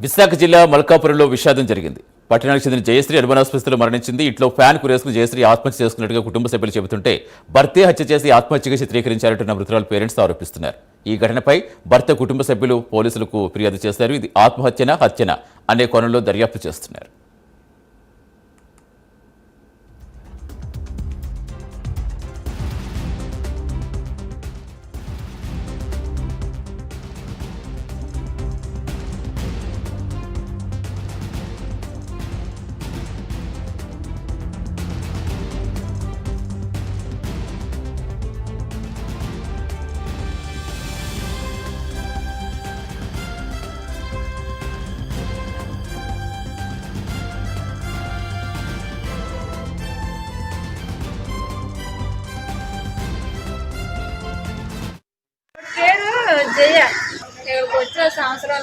విశాఖ జిల్లా మల్కాపురంలో విషాదం జరిగింది. పట్టణానికి చెందిన జయశ్రీ అనుమానాస్పదలో మరణించింది. ఇంట్లో ఫ్యాన్ కురేసుకుని జయశ్రీ ఆత్మహత్య చేసుకున్నట్టుగా కుటుంబ సభ్యులు చెబుతుంటే భర్తే హత్య చేసి ఆత్మహత్యగా చిత్రీకరించారంటున్న మృతురాలు పేరెంట్స్ ఆరోపిస్తున్నారు. ఈ ఘటనపై భర్త కుటుంబ సభ్యులు పోలీసులకు ఫిర్యాదు చేశారు. ఇది ఆత్మహత్యనా హత్యనా అనే కోణంలో దర్యాప్తు చేస్తున్నారు. పేరు జయ. ఇక్కడికి వచ్చే సంవత్సరం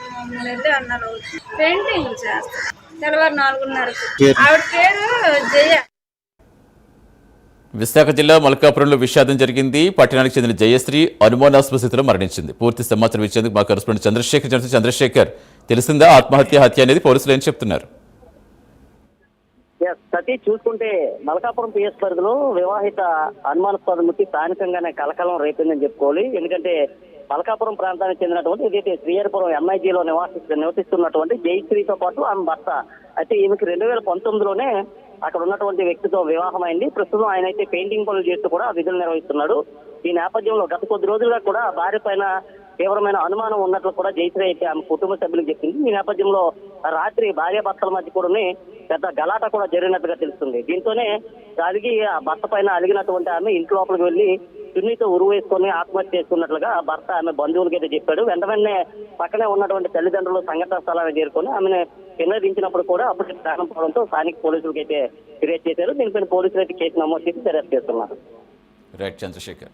3 నెలలు అన్నారు. పెయింటింగ్ చేస్తారు. తెల్లవారు 4:30. ఆవిడ పేరు జయ. విశాఖ జిల్లా మల్కాపురంలో విషాదం జరిగింది. పట్టణానికి చెందిన జయశ్రీ అనుమానాస్పద స్థితిలో మరణించింది. పూర్తి సమాచారం ఇచ్చేందుకు మా కరెస్పాండెంట్ చంద్రశేఖర్ తెలిసిందా ఆత్మహత్య హత్య అనేది పోలీసులు ఏం చెప్తున్నారు? సతీష్, చూసుకుంటే మల్కాపురం పిఎస్ పరిధిలో వివాహిత అనుమానాస్పద మృతి స్థానికంగానే కలకలం రేపిందని చెప్పుకోవాలి. ఎందుకంటే మల్కాపురం ప్రాంతానికి చెందినటువంటి ఏదైతే శ్రీహరిపురం ఎంఐజీలో నివసిస్తున్నటువంటి జయశ్రీతో పాటు ఆమె భర్త అయితే ఈమెకి 2019లోనే అక్కడ ఉన్నటువంటి వ్యక్తితో వివాహం అయింది. ప్రస్తుతం ఆయన అయితే పెయింటింగ్ పనులు చేస్తూ కూడా విధులు నిర్వహిస్తున్నాడు. ఈ నేపథ్యంలో గత కొద్ది రోజులుగా కూడా భార్య పైన తీవ్రమైన అనుమానం ఉన్నట్లు కూడా జయశ్రీ అయితే ఆమె కుటుంబ సభ్యులకు చెప్పింది. ఈ నేపథ్యంలో రాత్రి భార్య భర్తల మధ్య కూడా పెద్ద గలాట కూడా జరిగినట్టుగా తెలుస్తుంది. దీంతోనే అలిగి ఆ భర్త పైన అలిగినటువంటి ఆమె ఇంటి లోపలికి వెళ్లి చున్నీతో ఉరువు వేసుకొని ఆత్మహత్య చేసుకున్నట్లుగా భర్త ఆమె బంధువులకైతే చెప్పాడు. వెంటనే పక్కనే ఉన్నటువంటి తల్లిదండ్రులు సంఘటన స్థలానికి చేరుకొని ఆమెను దించినప్పుడు కూడా అప్పుడు ప్రాణం పోవడంతో స్థానిక పోలీసులకి అయితే ఫిర్యాదు చేశారు. దీనిపైన పోలీసులు అయితే కేసు నమోదు చేసి దర్యాప్తు చేస్తున్నారు. రైట్ చంద్రశేఖర్.